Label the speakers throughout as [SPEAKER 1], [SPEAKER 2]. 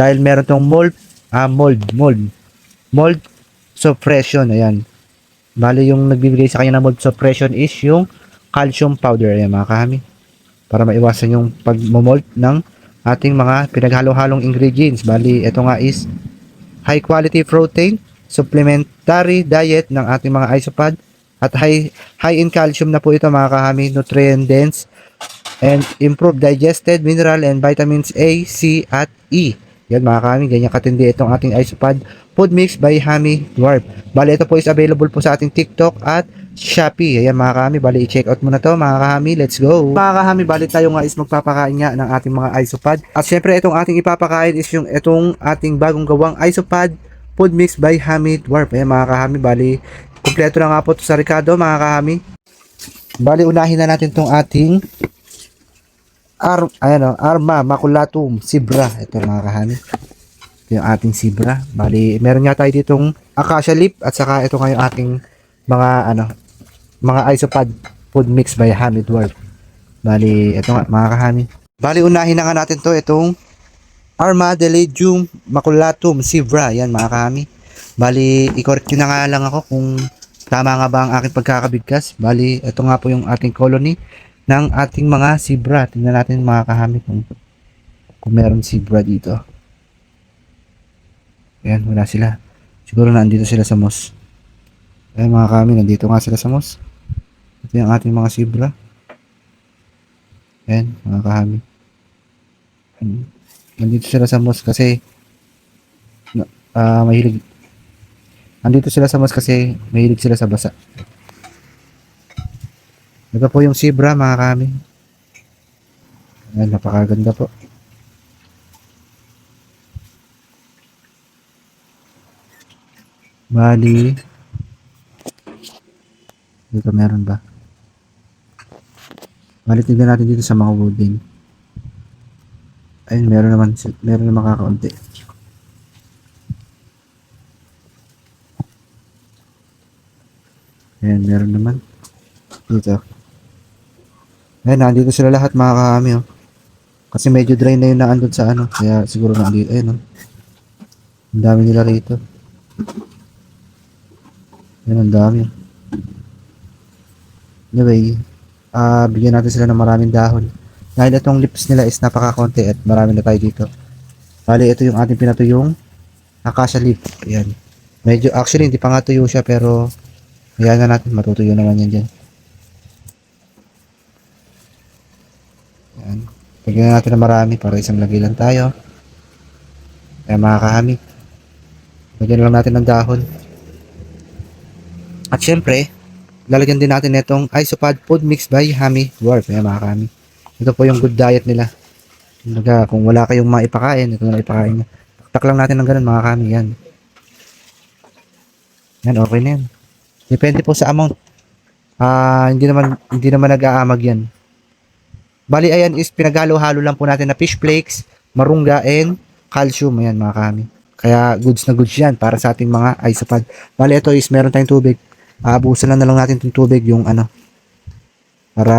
[SPEAKER 1] Dahil meron tong mold suppression. Ayan. Bali yung nagbibigay sa kanya ng mold suppression is yung calcium powder. Ayan mga kahami. Para maiwasan yung pagmomold ng ating mga pinaghalo-halong ingredients. Bali, ito nga is high quality protein supplementary diet ng ating mga isopod at high in calcium na po ito mga kahami, nutrient dense and improve digested mineral and vitamins A, C at E. Yan mga kahami, ganyan katindi itong ating isopod food mix by Hami Dwarf. Bali ito po is available po sa ating TikTok at Shopee. Ayan mga kahami, bali i-check out mo na to mga kahami, let's go. Mga kahami, bali tayo nga is magpapakain nga ng ating mga isopod. At syempre itong ating ipapakain is yung itong ating bagong gawang isopod food mix by Hami Dwarf. Ayan mga kahami, bali kumpleto na nga po to sa Ricardo mga kahami. Bali unahin na natin tong ating Arma Maculatum Zebra. Ito mga kahami. Ito yung ating Zebra. Bali, meron nga tayo ditong Acacia Leaf at saka ito nga yung ating mga isopod food mix by Hamid Dwarf. Bali, ito nga mga kahami. Bali, unahin na nga natin to itong Armadillidium Maculatum Zebra. Yan mga kahami. Bali, i-correct nyo na nga lang ako kung tama nga ba ang aking pagkakabigkas. Bali, ito nga po yung ating colony ng ating mga zebra. Tingnan natin mga kahami kung meron zebra dito. Ayan, wala sila. Siguro nandito sila sa moss. Ayan mga kahami, nandito nga sila sa moss. Ito yung ating mga zebra. Ayan mga kahami. Nandito sila sa moss kasi mahilig. Nandito sila sa moss kasi mahilig sila sa basa. Ito po yung zebra mga kami. Ayan, napakaganda po. Bali. Dito meron ba? Bali, tignan natin dito sa mga wooden. Ayun, meron naman kakaunti. Ayan, meron naman. Dito. Ayan, nandito sila lahat mga kahami, oh. Kasi medyo dry na yun na andun sa ano. Kaya siguro nandito. Ayan, oh. Ang dami nila rito. Ayan, ang dami. Anyway, bigyan natin sila ng maraming dahon. Dahil itong lips nila is napaka-konti at marami na tayo dito. Bali, ito yung ating pinatuyong acacia leaf. Ayan. Medyo, actually, hindi pa nga tuyo siya pero ayan na natin. Matutuyo naman yan dyan. Ayan. Bigyan natin ng marami para isang lagay lang tayo. Kaya mga kahami. Bigyan lang natin ng dahon. At syempre, lalagyan din natin itong isopod food mix by Hami Dwarf. Ayan mga kahami. Ito po yung good diet nila. Kung wala kayong maipakain, ito na ipakain nyo. Taktak lang natin ng ganun mga kahami. Yan. Yan, okay na yan. Depende po sa amount. Hindi naman nag-aamag yan. Bali, ayan is pinaghalo-halo lang po natin na fish flakes, marungga, and calcium. Ayan mga kahami. Kaya goods na goods yan para sa ating mga isopod. Bali, ito is meron tayong tubig. Abusan lang na lang natin itong tubig yung ano. Para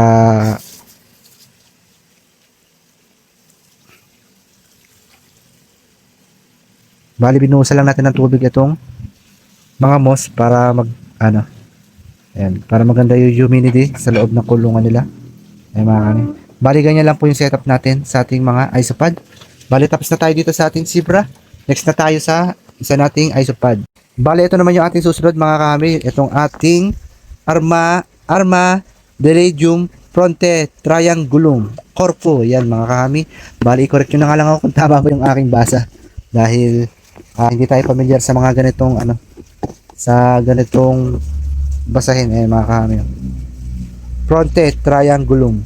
[SPEAKER 1] bali, binuhusan lang natin ng tubig itong mga moss para ayan, para maganda yung humidity sa loob ng kulungan nila. Ayan mga kahami. Bali, ganyan lang po yung setup natin sa ating mga isopod. Bali, tapos na tayo dito sa ating zebra. Next na tayo sa isa nating isopod. Bali, ito naman yung ating susunod mga kahami. Itong ating Armadillidium Fronte Triangulum Corpo. Yan mga kahami. Bali, correct nyo na nga lang ako kung tama ba yung aking basa. Dahil hindi tayo familiar sa mga ganitong basahin. Mga kahami. Fronte Triangulum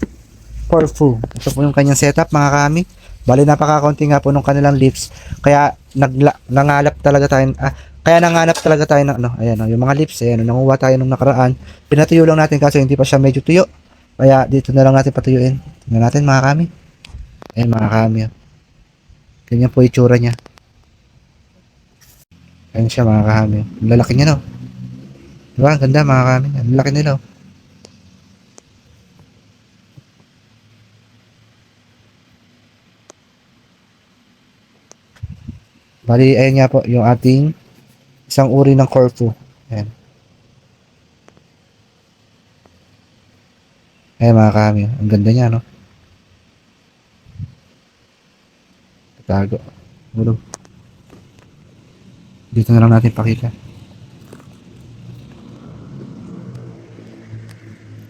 [SPEAKER 1] Corfu. Ito po yung kanyang setup mga kami. Bali napaka-konti nga po nung kanilang lips. Kaya nangalap talaga tayo ng ayan yung mga lips, ayan, nanguha tayo nung nakaraan. Pinatuyo lang natin kasi hindi pa siya medyo tuyo. Kaya dito na lang natin patuyuin. Tingnan natin mga kami. Ayan mga kami. Ganyan po itsura niya. Ayan siya mga kami. Ang lalaki niya no. Diba? Ang ganda mga kami. Ang lalaki nila. Bali, ayan nga po, yung ating isang uri ng corfu. Ayan. Ayan mga kami. Ang ganda niya, no? Tago. Ulo. Dito na lang natin pakita.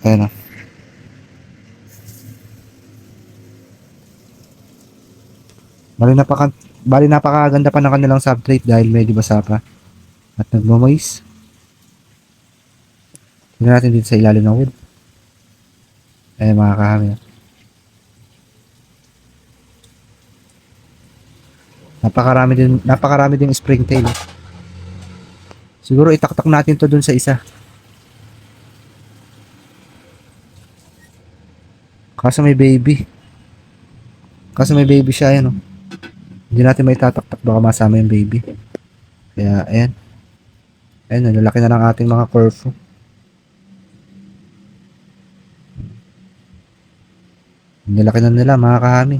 [SPEAKER 1] Ayan, no? Bali napakaganda pa ng kanilang substrate dahil medyo basa pa. At nagmamoist. Tingnan natin dito sa ilalim ng wood. Ayan mga kami. Napakarami din springtail. Siguro itaktak natin to dun sa isa. Kaso may baby. Siya, ayan, oh. Hindi natin may tataktak, baka masama yung baby. Kaya, ayan. Ayan, nalalaki na lang ating mga corfu. Nilaki na nila mga kahami.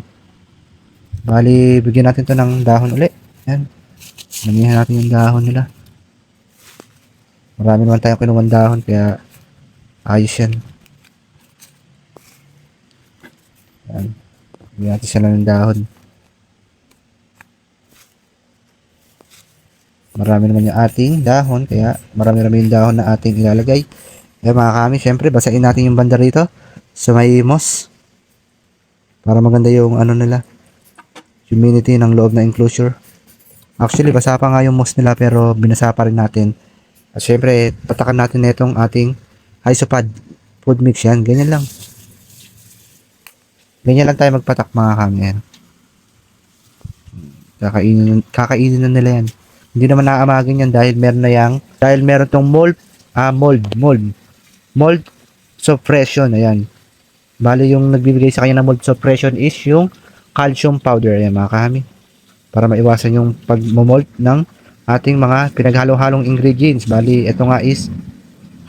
[SPEAKER 1] Bali, bigyan natin to ng dahon uli. Ayan. Namihan natin yung dahon nila. Marami naman tayong kinuwang dahon, kaya ayos yan. Ayan. Bigyan natin sila ng dahon. Marami naman yung ating dahon, kaya marami yung dahon na ating ilalagay. Kaya mga kami, syempre, basain natin yung banda rito sa may moss. Para maganda yung ano nila, humidity ng loob na enclosure. Actually, basa pa nga yung moss nila, pero binasa pa rin natin. At syempre, patakan natin na itong ating isopod food mix yan. Ganyan lang. Ganyan lang tayo magpatak mga kami. Yan. Kakainin na nila yan. Hindi naman naaamagin yan dahil meron tong mold suppression. Ayan. Bali yung nagbibigay sa kanya ng mold suppression is yung calcium powder. Ayan mga kami. Para maiwasan yung pagmomold ng ating mga pinaghalo-halong ingredients. Bali, ito nga is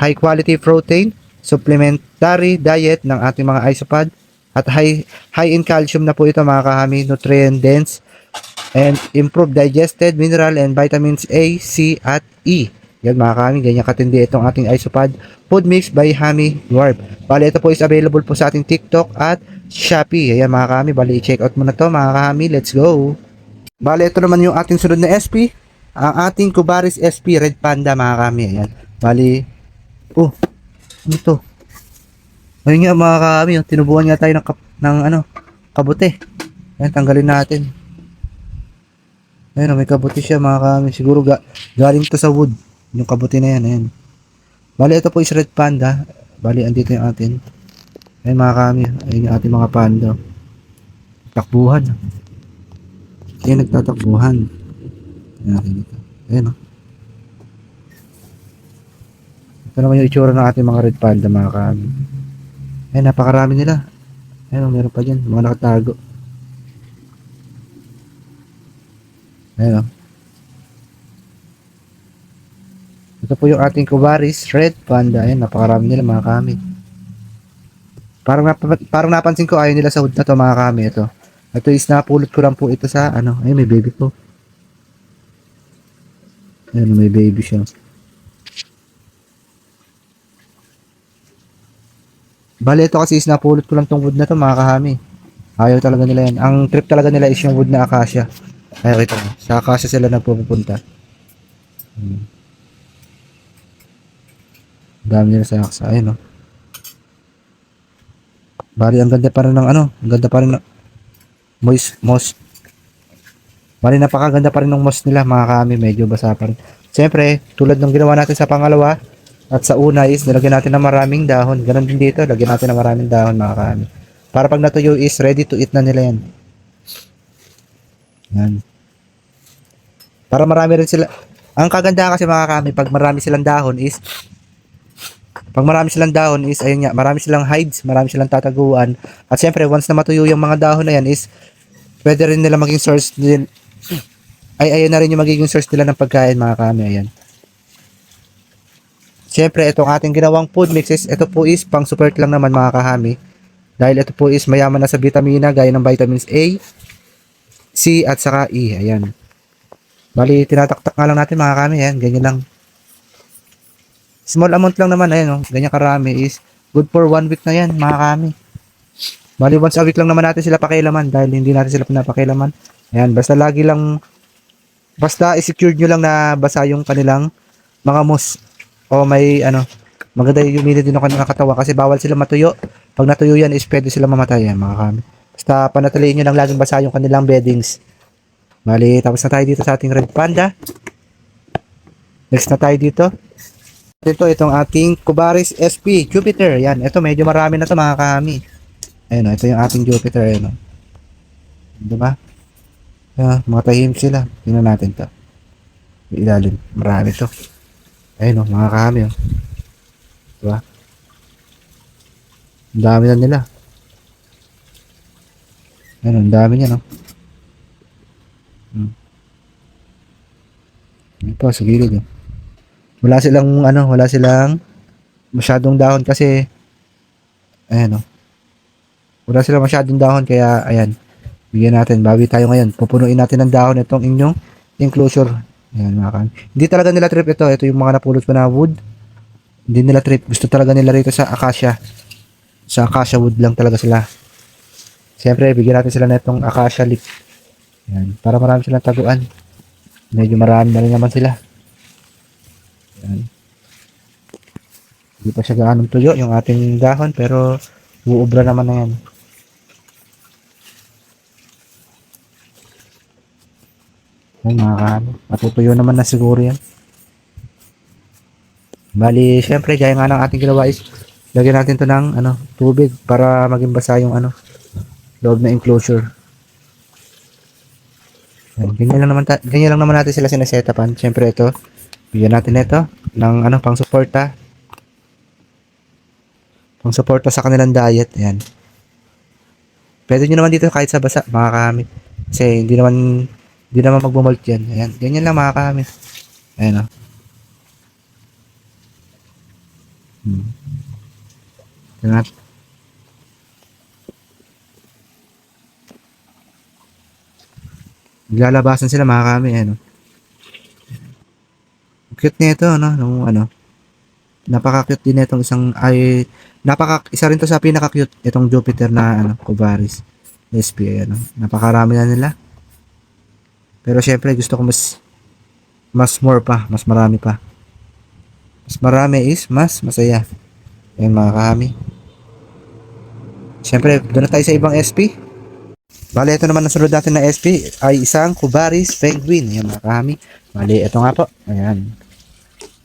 [SPEAKER 1] high quality protein supplementary diet ng ating mga isopod at high in calcium na po ito mga kahami, nutrient dense and improved digested mineral and vitamins A, C at E. Yan mga kahami, ganyan katindi itong ating isopod food mix by Hami Dwarf. Bali, ito po is available po sa ating TikTok at Shopee. Ayan mga kahami, bali i-check out mo na to mga kahami. Let's go! Bali, ito naman yung ating sunod na SP, ang ating Cubaris SP Red Panda mga kahami. Ayan. Bali, ano to? Ayun nga mga kahami, tinubuan nga tayo ng kabute. Ayan, tanggalin natin. Ayun, may kabuti siya mga kami. Siguro galing to sa wood. Yung kabuti na yan. Ayan. Bali, ito po is Red Panda. Bali, andito yung atin. Ayun mga kami. Ayun yung ating mga panda. Takbuhan. Ayan, nagtatakbuhan. Ayan, ito. Ayan, oh. Ito naman yung itsura ng ating mga Red Panda mga kami. Ayan, napakarami nila. Ayan, meron pa dyan. Mga nakatago. Ayan, oh. Ito po yung ating Cubaris Red Panda. Ayan, napakarami nila mga kami. Parang napansin ko ayaw nila sa hood na to mga kami. Ito is napulot ko lang po ito sa ayun, may baby po. Ayan, may baby siya. Bali, ito kasi is napulot ko lang tong wood na to mga kahami. Ayaw talaga nila yan. Ang trip talaga nila is yung wood na acacia. Ayaw ito. Sa acacia sila nagpupunta. Dami nila sa acacia. Ayun, no. Bali, ang ganda pa rin ng ang ganda pa rin ng moss. Bali, napakaganda pa rin ng moss nila mga kahami. Medyo basa pa rin. Siyempre, tulad ng ginawa natin sa pangalawa, at sa una is nilagyan natin ng maraming dahon. Ganon din dito, lagyan natin ng maraming dahon mga kahami. Para pag natuyo is ready to eat na nila yan. Yan. Para marami rin sila. Ang kagandahan kasi mga kahami, pag marami silang dahon is ayun nga, marami silang hides, marami silang tataguan. At syempre, once na matuyo yung mga dahon na yan is pwede rin nila maging source din. Ayun na rin yung magiging source nila ng pagkain mga kahami. Ayan. Siyempre, itong ating ginawang food mixes, ito po is pang support lang naman mga kahami. Dahil ito po is mayaman na sa vitamina gaya ng vitamins A, C at saka E. Ayan. Bali, tinataktak nga lang natin mga kami. Ayan, ganyan lang. Small amount lang naman. Ayan, oh, ganyan karami is good for 1 week na yan mga kami. Bali, once a week lang naman natin sila pakialaman dahil hindi natin sila pinapakialaman. Ayan, basta lagi lang, basta i-secure nyo lang na basa yung kanilang mga moss o may ano, maganda yung humidity ng kanilang katawan kasi bawal sila matuyo. Pag natuyo yan is pwede sila mamatay yan mga kami. Basta panatiliin nyo lang laging basa yung kanilang beddings. Bali, tapos na tayo dito sa ating red panda. Next na tayo dito. Itong ating Cubaris SP Jupiter. Yan, ito medyo marami na to mga kami. Ayun, ito yung ating Jupiter. Ayun, diba? Mga tahimik sila. Tingnan natin to. Yung ilalim. Marami to. Ayun, mga kami. Diba? Ang dami na nila. Ayun, ang dami niya, no? Ito, sa gilid, wala silang masyadong dahon kasi ayan, wala silang masyadong dahon kaya ayan, bigyan natin, bawi tayo ngayon, pupunuin natin ng dahon itong inyong enclosure. Ayan mga kan, hindi talaga nila trip ito yung mga napulot ko na wood, hindi nila trip, gusto talaga nila rito sa acacia wood lang talaga sila. Siyempre bigyan natin sila na itong acacia leaf, ayan, para marami silang taguan, medyo marami na rin naman sila. Ayan. Hindi pa siya gaanong tuyo yung ating dahon pero uubra naman na yan. Ayan mga kaano, matutuyo naman na siguro yan. Bali, syempre gaya nga ng ating ginawa is lagyan natin to ng tubig para maging basa yung loob na enclosure. Ayan, ganyan lang naman natin sila sinasetapan. Syempre ito, bigyan natin ito ng pang suporta sa kanilang diet. Ayan. Pwede nyo naman dito kahit sa basa, mga kami. Kasi hindi naman magmumult yan. Ayan. Ganyan lang mga kami. Ayan, o. Ayan. Lalabasan sila mga kami. Ayan, o. Cute nito, napaka-cute din itong isa rin to sa pinaka-cute itong Jupiter na Cubaris SP. Ayan, napakarami na nila. Pero syempre gusto ko mas more pa, mas marami pa. Mas marami is mas masaya. Ayan mga kami. Syempre doon na tayo sa ibang SP. Bali ito naman nasunod natin na SP ay isang Cubaris Penguin. Ayan mga kami. Bali ito nga po. Ayan.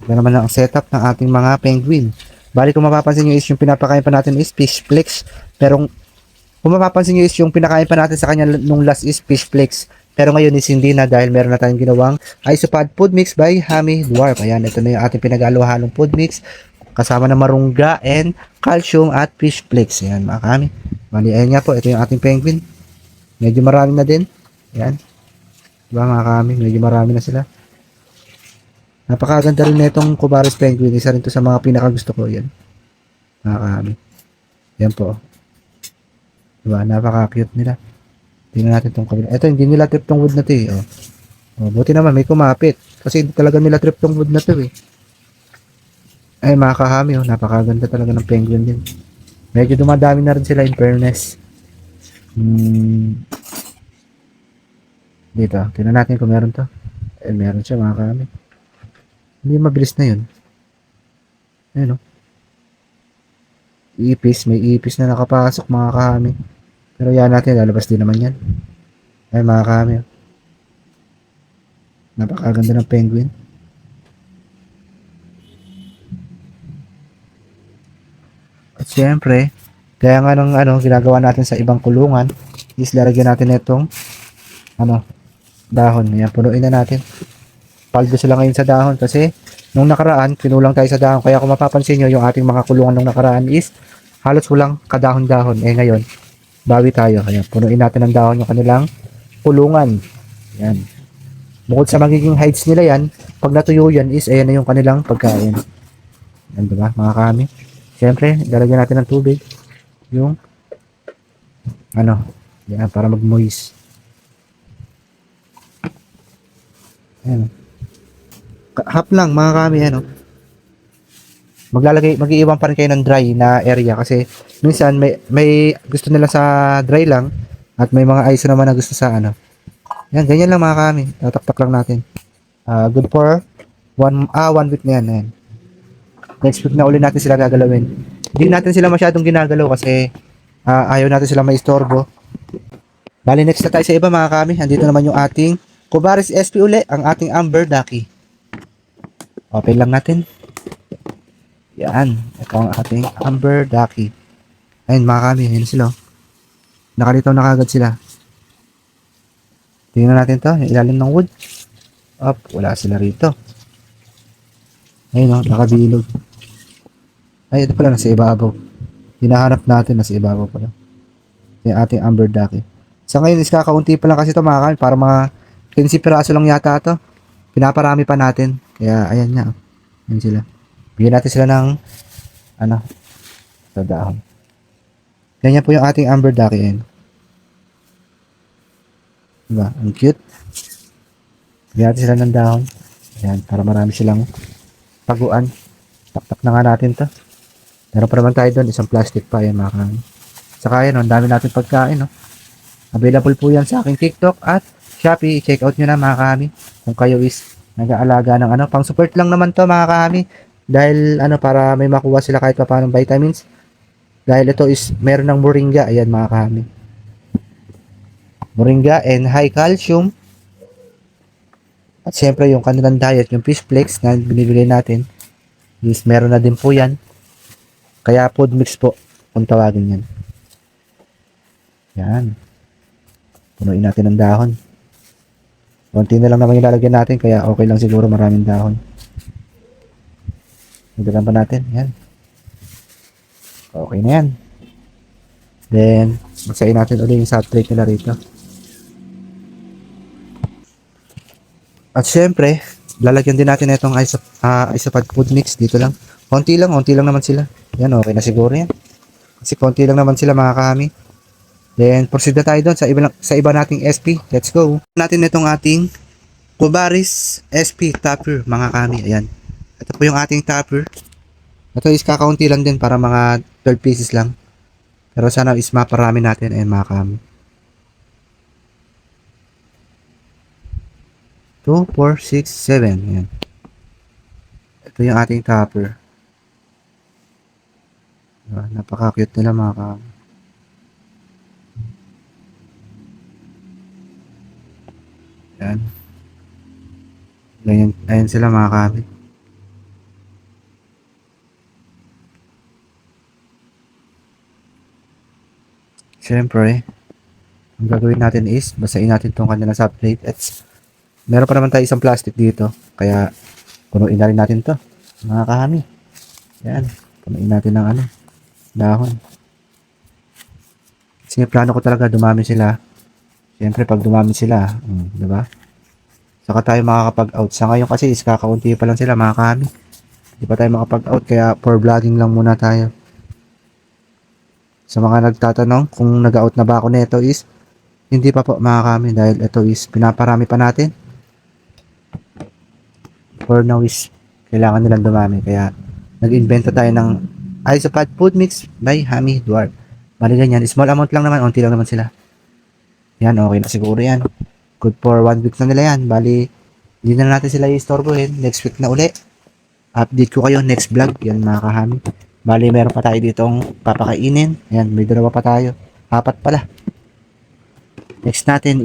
[SPEAKER 1] Ito naman ang setup ng ating mga penguin. Bali kung mapapansin nyo is yung pinapakain pa natin is fish flakes. Pero kung mapapansin nyo is yung pinakain pa natin sa kanya nung last is fish flakes. Pero ngayon is hindi na dahil meron na tayong ginawang Isopod Food Mix by Hami Dwarf. Ayan, ito na yung ating pinag-halo-halong food mix. Kasama na marungga and calcium at fish flakes. Ayan mga kami. Bali ayan nga po, ito yung ating penguin. Medyo marami na din. Ayan. Diba mga kami, medyo marami na sila. Napakaganda rin na itong Cubaris Penguin. Isa rin to sa mga pinakagusto ko yan. Mga kami. Yan po. Diba? Napaka-cute nila. Tingnan natin itong kabila. Ito, hindi nila trip tong wood na to eh. Buti naman, may kumapit. Kasi hindi talaga nila trip tong wood na to eh. Ay, mga kahami. Napakaganda talaga ng penguin din. Medyo dumadami na rin sila in fairness. Dito. Tingnan natin kung meron to. Meron siya mga kahami. Hindi mabilis na yun. Ayun, ipis, may ipis na nakapasok mga kahami. Pero yan natin, lalabas din naman yan. Ay mga kahami. Napakaganda ng penguin. At syempre, kaya nga ng ginagawa natin sa ibang kulungan, is lalagyan natin itong dahon. Yan, punuin na natin. Paldo sila ngayon sa dahon kasi nung nakaraan, pinulang tayo sa dahon. Kaya kung mapapansin nyo, yung ating mga kulungan nung nakaraan is halos walang kadahon-dahon. Ngayon, bawi tayo. Kaya punuin natin ng dahon yung kanilang kulungan. Yan. Bukod sa magiging hides nila yan, pag natuyo yan is ayan na yung kanilang pagkain. Yan diba mga kami? Siyempre, lalagyan natin ng tubig. Yung yan, para mag-moist. Ayan. Half lang mga kami, ano. Mag-iiwan pa rin kayo ng dry na area kasi minsan may gusto nila sa dry lang at may mga ISO naman na gusto sa ano. Yan, ganyan lang mga kami. Tataktak lang natin. Good for one week na yan. Ayan. Next week na uli natin sila gagalawin. Hindi natin sila masyadong ginagalaw kasi ayaw natin sila maistorbo. Bali, next na tayo sa iba mga kami. Andito naman yung ating Kubaris SP uli, ang ating Amber Ducky. Open lang natin. Yan. Ito ang ating Amber Ducky. Ayun mga kami, ayun sila. Nakalitaw na kagad sila. Tingnan natin to, yung ilalim ng wood. Wala sila rito. Ayun o, nakabilog. Ay, ito pala, nasa ibabaw. Hinahanap natin, nasa ibabaw pala. Yung ating Amber Ducky. Sa ngayon, is kakaunti pa lang kasi ito mga kami. Para mga 15 piraso lang yata ito. Pinaparami pa natin. Kaya, ayan nga. Ayan sila. Bigyan natin sila ng, sa dahon. Ganyan po yung ating Amber Ducky. Ayan. Diba? Ang cute. Bigyan natin sila ng dahon. Ayan, para marami silang paguan. Taktak na nga natin to. Meron pa naman tayo doon, isang plastic pa. Ayan mga kami. Saka yan, ang dami natin pagkain. No? Available po yan sa aking TikTok at Shopee. I-check out nyo na mga kami. Kung kayo is nag-aalaga ng pang support lang naman to mga kami. Dahil para may makuha sila kahit pa paano vitamins. Dahil ito is meron ng moringa. Ayan mga kami. Moringa and high calcium. At syempre yung kanilang diet, yung fish flakes na binibigay natin is meron na din po yan. Kaya food mix po kung tawagin yan. Yan. Punuin natin ng dahon. Konti na lang naman yung lalagyan natin kaya okay lang siguro maraming dahon. Nagdagan pa natin. Yan. Okay na yan. Then, magsain natin ulit yung substrate nila rito. At syempre, lalagyan din natin itong isopod food mix dito lang. Konti lang naman sila. Yan, okay na siguro yan. Kasi konti lang naman sila mga kami. Then, proceed na tayo doon sa iba nating SP. Let's go. Natin itong ating Kubaris SP topper mga kami. Ayan. Ito po yung ating topper. Ito is kakaunti lang din para mga 12 pieces lang. Pero sana is maparami natin. Ayan mga kami. 2, 4, 6, 7. Ayan. Ito yung ating topper. Napaka-cute nila mga kami. Ayan. Ayan sila mga kami. Siyempre, ang gagawin natin is basahin natin itong kanilang substrate. Meron pa naman tayo isang plastic dito. Kaya, punuin na rin natin to mga kami. Ayan. Punuin natin ng dahon. Kasi plano ko talaga dumami sila. Siyempre, pag dumami sila, diba? Saka tayo makakapag-out. Sa ngayon kasi is kakaunti pa lang sila mga kami. Hindi pa tayo makapag-out kaya for vlogging lang muna tayo. Sa mga nagtatanong kung nag-out na ba ako nito is hindi pa po mga kami dahil ito is pinaparami pa natin. For now is kailangan nilang dumami kaya nag-invento tayo ng Isopod Food Mix by Hami Dwarf. Bali ganyan, small amount lang naman, unti lang naman sila. Yan, okay na siguro yan. Good for 1 week na nila yan. Bali, hindi na natin sila i-istorbohin. Next week na uli. Update ko kayo next vlog. Yan mga kahami. Bali, meron pa tayo ditong papakainin. Yan, may dalawa pa tayo. 4 pala. Next natin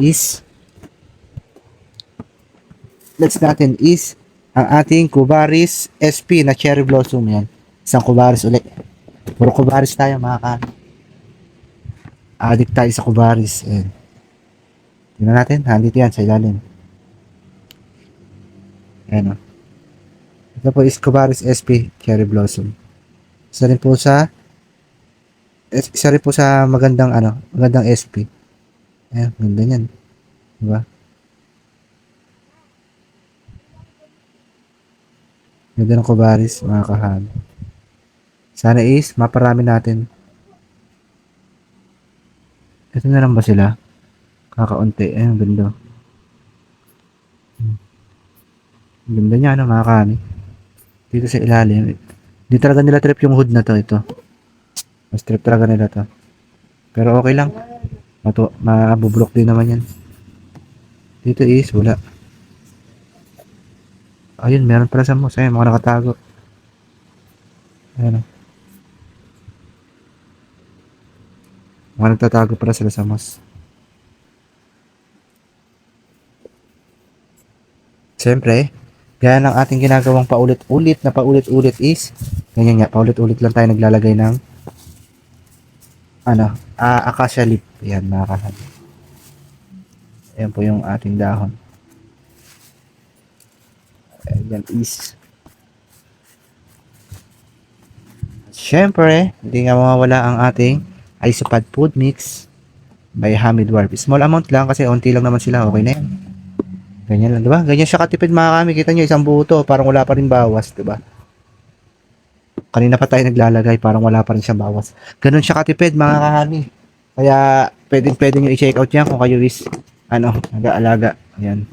[SPEAKER 1] is ang ating Kubaris SP na Cherry Blossom. Yan. Isang Kubaris uli. Puro Kubaris tayo mga kahami. Addict tayo sa Kubaris. Yan. Tingnan natin, dito yan sa ilalim. Ayan o. Ito po is Kubaris SP Cherry Blossom. Isa rin po sa magandang SP. Ayan, ganda niyan. Diba? Ganda ng Kubaris, mga kahami. Sana is maparami natin. Ito na lang ba sila? Kakaunti. Ayan, ganda. Ganda niya, ano, mga kami. Dito sa ilalim. Di talaga nila trip yung hood na to, ito. Mas trip talaga nila to. Pero okay lang. Mabublock din naman yan. Dito is, wala. Ayun, meron pala sa mouse. Ayun, mga nakatago. Ayun, mga nagtatago pala sila sa mouse. Siyempre, gaya ng ating ginagawang paulit-ulit is, ganyan nga, paulit-ulit lang tayo naglalagay ng, acacia leaf. Ayan, mga kahan. Ayan po yung ating dahon. Ayan is, siyempre, hindi nga mawawala ang ating Isopad Food Mix by Hamid Warp. Small amount lang kasi onti lang naman sila, okay na yan. Ganyan lang, di ba? Ganyan siya katipid, mga kami. Kita nyo, isang buo to, parang wala pa rin bawas, di ba? Kanina pa tayo naglalagay, parang wala pa rin siyang bawas. Ganun siya katipid, mga kami. Kaya, pwede nyo i-check out yan kung kayo is, nag-aalaga. Ayan.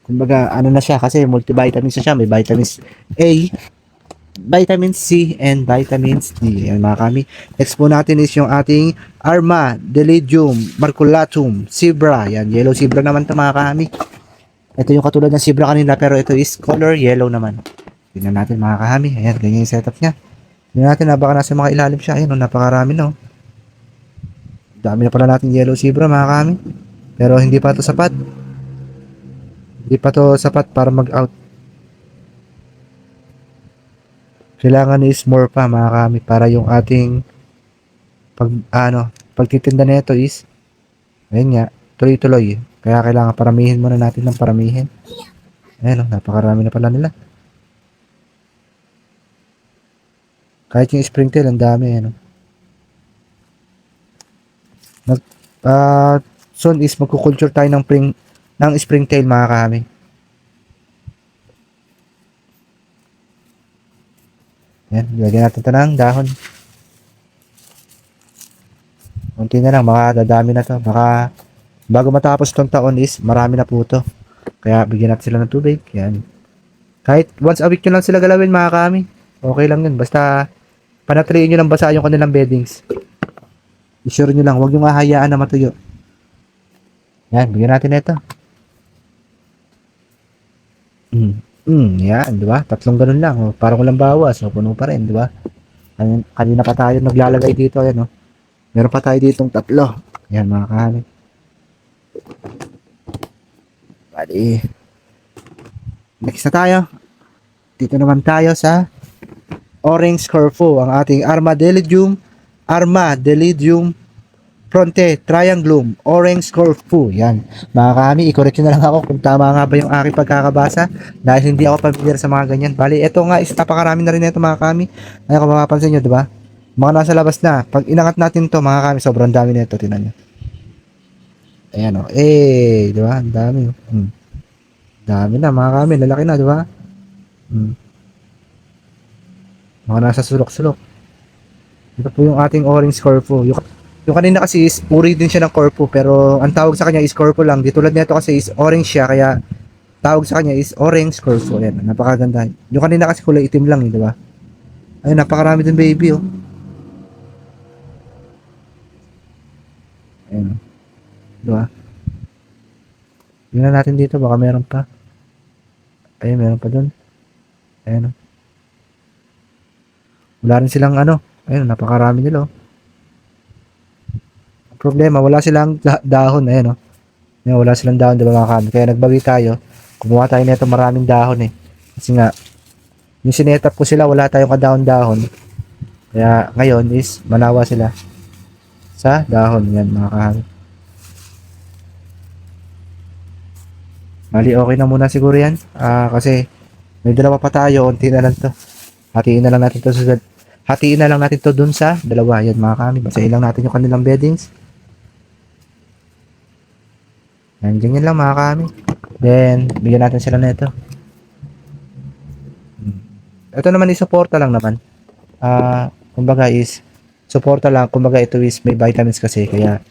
[SPEAKER 1] Kumbaga, ano na siya, kasi multivitamins na siya. May vitamins A, vitamin C, and vitamins D. Ayan, mga kami. Next po natin is yung ating Arma, Delidium, Marculatum, Zebra. Ayan, yellow zebra naman ito, mga kami. Ito yung katulad ng zebra kanina, pero ito is color yellow naman. Tingnan natin, mga kahami. Ayan, ganyan yung setup niya. Tingnan natin, baka nasa mga ilalim siya. Ayan, napakarami, no. Dami na pala natin yellow zebra, mga kahami. Pero hindi pa to sapat. Hindi pa to sapat para mag-out. Kailangan is more pa, mga kahami, para yung ating pagtitinda nito is, ayun nga, tuloy-tuloy. Kaya kailangan paramihin muna natin ng paramihin. Ayan, napakarami na pala nila. Kahit yung springtail, ang dami, soon is magkukulture tayo ng springtail, mga kami. Yan, lagyan natin ito ng dahon. Unti na lang, baka dadami na to. Baka bago matapos itong taon is marami na po ito. Kaya bigyan natin sila ng tubig. Yan. Kahit once a week nyo lang sila galawin, mga kami. Okay lang yun. Basta panatriin nyo lang basa yung kanilang beddings. I-sure nyo lang, huwag nyo hahayaan na matuyo. Yan, bigyan natin ito. Yan, di ba? Tatlong ganun lang. Oh. Parang walang bawas. So, puno pa rin, di ba? Kanina pa tayo naglalagay dito. Ayan, oh. Meron pa tayo ditong tatlo. Yan, mga kami. Bali. Next na tayo. Dito naman tayo sa Orange Corfu. Ang ating Arma Delidium Fronte Trianglum Orange Corfu. Yan. Mga kami, i-correct nyo na lang ako kung tama nga ba yung aking pagkakabasa dahil hindi ako familiar sa mga ganyan. Bali, ito nga is napakarami na rin ito, mga kami. Ay, kung mapapansin nyo, diba? Mga nasa labas na. Pag inangat natin to, mga kami, sobrang dami na ito. Tinan nyo. Ayan, o. Diba? Ang dami, o. Dami na, mga kami. Lalaki na, diba? Mga nasa sulok-sulok. Ito po yung ating Orange Corfu. Yung kanina kasi is uri din siya ng Corfu, pero ang tawag sa kanya is Corfu lang. Di tulad nito kasi is orange siya, kaya tawag sa kanya is Orange Corfu. Ayan, napakaganda. Yung kanina kasi kulay itim lang, di ba? Ayun, napakarami din, baby, oh. Ayun, di ba? Tingnan natin dito, baka meron pa. Ayun, meron pa dun. Ayun, oh. Wala rin silang ayun, napakarami nila, oh. Problema, wala silang dahon, ayun, oh. Ayun, wala silang dahon, diba, mga kami? Kaya nagbagi tayo. Kumuha tayo nito maraming dahon, eh. Kasi nga, yung sinetap ko sila, wala tayong kadahon-dahon. Kaya ngayon is manawa sila sa dahon. Yan, mga kami. Mali, okay na muna siguro yan. Kasi may dalawa pa tayo, unti na lang to. Hatiin na lang natin to hatiin na lang natin to dun sa dalawa. Yan, mga kami. Basahin lang natin yung kanilang beddings. Yan, ganyan lang, mga kami. Then, bigyan natin sila na ito. Ito naman is suporta lang naman. Kumbaga is suporta lang. Kumbaga ito is may vitamins kasi. Kaya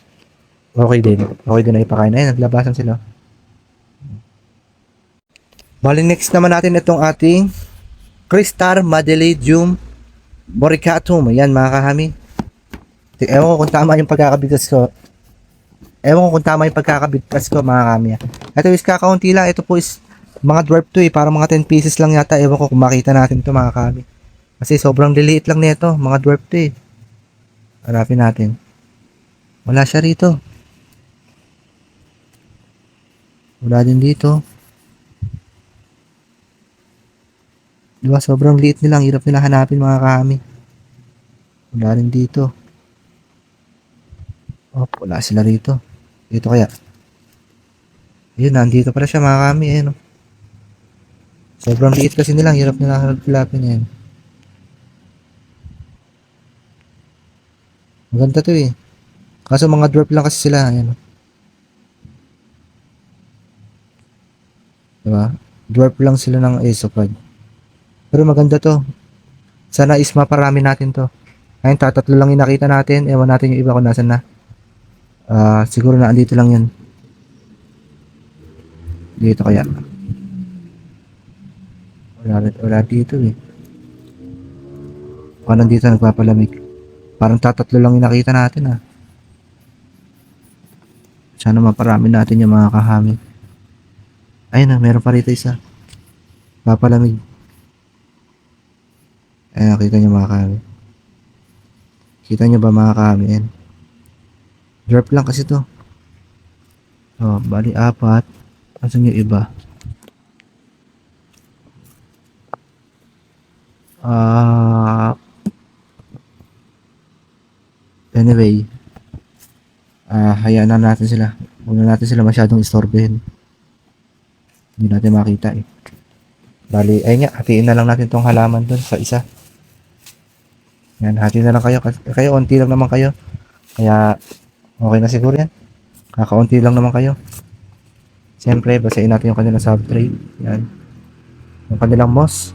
[SPEAKER 1] okay din. Okay din na ipakain. Ayun, naglabasan sila. Bali next naman natin itong ating Crystal Madelidium Boricatum. Ayan mga kahami. Ewan ko kung tama yung pagkakabigkas ko. Mga kahami. Ito is kakaunti lang. Ito po is mga dwarf to eh. Parang mga 10 pieces lang yata. Ewan ko kung makita natin to mga kahami. Kasi sobrang liliit lang nito. Mga dwarf to eh. Hanapin natin. Wala siya rito. Wala din dito. Diba? Sobrang liit nila. Hirap nila hanapin mga kahami. Wala rin dito. Oh, wala sila rito. Dito kaya. Ayun, nandito pala siya mga kahami. Ayun, oh. Sobrang liit kasi nila. Hirap nila hanapin yan. Maganda to eh. Kaso mga dwarf lang kasi sila. Ayun, oh. Diba? Dwarf lang sila ng Aesopod. Pero maganda to. Sana is maparami natin to. Ayun, tatatlo lang yung nakita natin. Ewan natin yung iba kung nasan na. Siguro na andito lang yun. Dito kaya. Wala dito eh. Baka nandito nagpapalamig. Parang tatatlo lang yung nakita natin ah. Sana maparami natin yung mga kahami. Ayun na, meron pa rito isa. Papalamig. Ayun, nakita nyo mga kahami. Kita nyo ba mga kahami? Ayun. Drop lang kasi to. Oh, bali 4. Asan yung iba? Anyway. Hayaan na natin sila. Huwag na natin sila masyadong istorbehin. Hindi natin makita eh. Bali, ayun nga, hatiin na lang natin tong halaman dun sa isa. Yan, hatiin na lang kayo. Kayo, onti lang naman kayo. Kaya, okay na siguro yan. Kakaunti lang naman kayo. Siyempre, basahin natin yung kanilang substrate. Yan. Yung kanilang moss.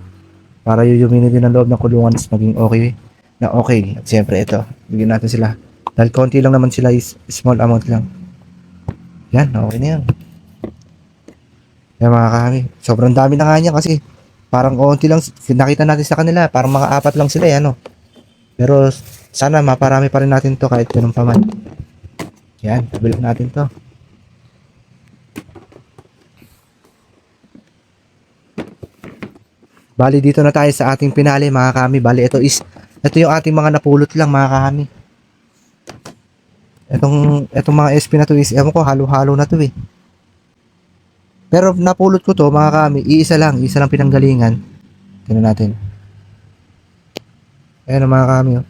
[SPEAKER 1] Para yung humidity ng loob ng kulungan is maging okay. Na okay. At siyempre, ito. Bigyan natin sila. Dahil konti lang naman sila is small amount lang. Yan, okay na yan. Yan mga kahami. Sobrang dami na nga niya kasi parang konti lang. Nakita natin sa kanila. Parang mga 4 lang sila. Yan, pero sana maparami pa rin natin to kahit ganun pa man. Yan, tabilok natin to. Bali dito na tayo sa ating pinali mga kahami. Bali ito yung ating mga napulot lang mga kahami. Itong mga SP na to is ewan ko halo-halo na to eh. Pero napulot ko to mga kahami, isa lang pinanggalingan. Tingnan natin. Ayan mga kahami oh.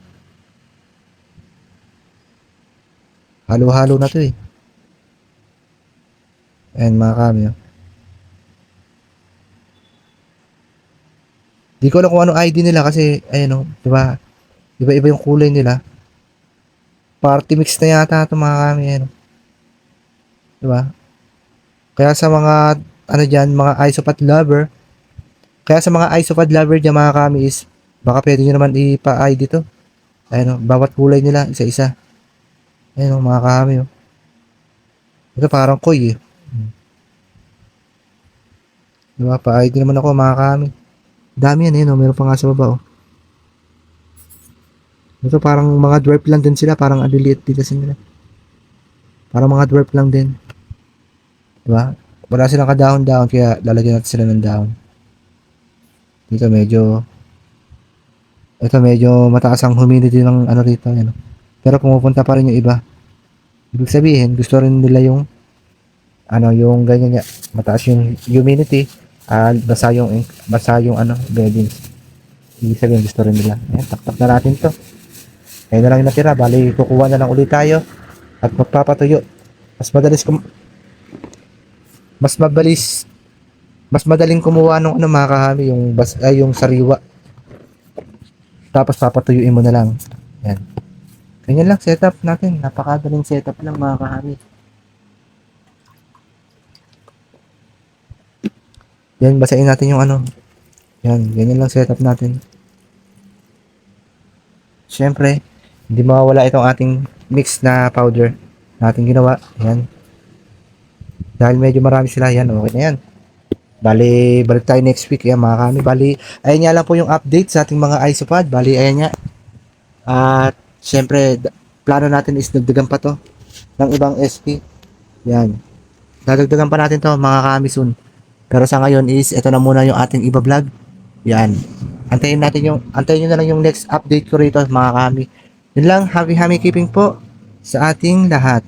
[SPEAKER 1] Halo-halo na to eh. Ayan mga kahami oh. Di ko alam kung ano ID nila kasi ayun oh, di ba? Iba-iba yung kulay nila. Party mix na yata ito mga kahami ayun. Di ba? Kaya sa mga ano diyan, mga isopod lover. Kaya sa mga isopod lover diyan mga kahami is baka pwede niyo naman ipa-ID to. Ayun oh, bawat kulay nila isa-isa. Ayun oh, mga kahami oh. Ito parang koy eh. Di ba? Pa-ID naman ako mga kahami. Dami yan eh, no? Meron pa nga sa baba, oh. Ito parang mga dwarf lang din sila, parang aliliit din kasi nila. Parang mga dwarf lang din. Diba? Wala silang kadahon-dahon, kaya lalagyan natin sila ng dahon. Ito medyo mataas ang humidity ng ano rito, yan. Pero pumupunta pa rin yung iba. Ibig sabihin, gusto rin nila yung yung ganyan niya, mataas yung humidity. Basa yung bedding. Ibig sabihin gusto rin nila. Ayan, taktak na natin to. Ayun na lang yung natira. Bali, kukuha na lang ulit tayo at magpapatuyo. Mas madaling kumuha ng mga kahami, yung sariwa. Tapos papatuyuin mo na lang. Ayan. Ganyan lang setup natin. Napakadaling setup lang mga kahami. Yan, basahin natin yung Yan, ganyan lang setup natin. Siyempre, hindi mawawala itong ating mix na powder na ating ginawa. Yan. Dahil medyo marami sila, yan, okay na yan. Bali, balik tayo next week. Yan mga kami. Bali, ayan nga lang po yung update sa ating mga isopod. Bali, ayan nga. At, syempre, plano natin is dagdagan pa to ng ibang SP. Yan. Dadagdagan pa natin to mga kami soon. Pero sa ngayon is, ito na muna yung ating iba vlog. Yan. Antayin nyo na lang yung next update ko rito mga kami. Yun lang, happy keeping po sa ating lahat.